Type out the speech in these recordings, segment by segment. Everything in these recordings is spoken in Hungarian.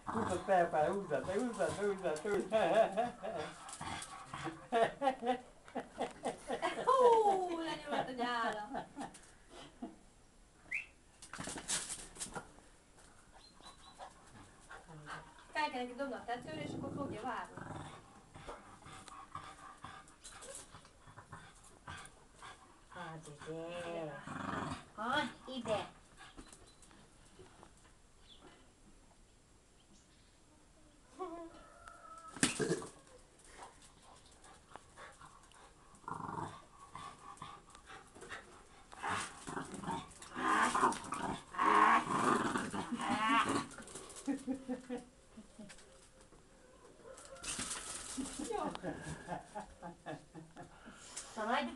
Húzzad felfele, húzzad, húzzad. Hú, lenyomott a nyála. Fel kell neki dobni a tetőre, és akkor fogja várni. Hadd ide! Hadd ide! Jó. Szaladj!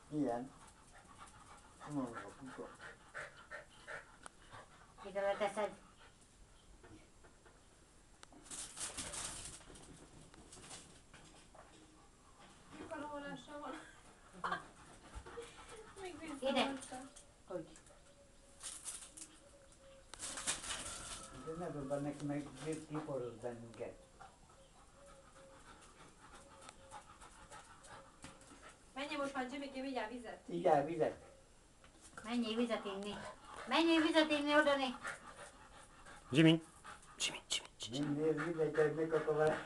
Ilyen. Ide leteszed. Mikor órással van? Még visszaadtam. Hogy? De ne dobd neki, meg kiporoz bennünket. Menjél most már, Jimmy, vigyál vizet. Igyál vizet. Menjél vizet inni. Menjél vizet inni odani. Jimmy. Nézd vizet, hogy meg akar vele.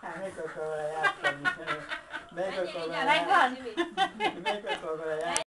Meg akar vele játszani. Meg akar vele Menjél, Megvan? Jimmy. Meg akar vele játszani.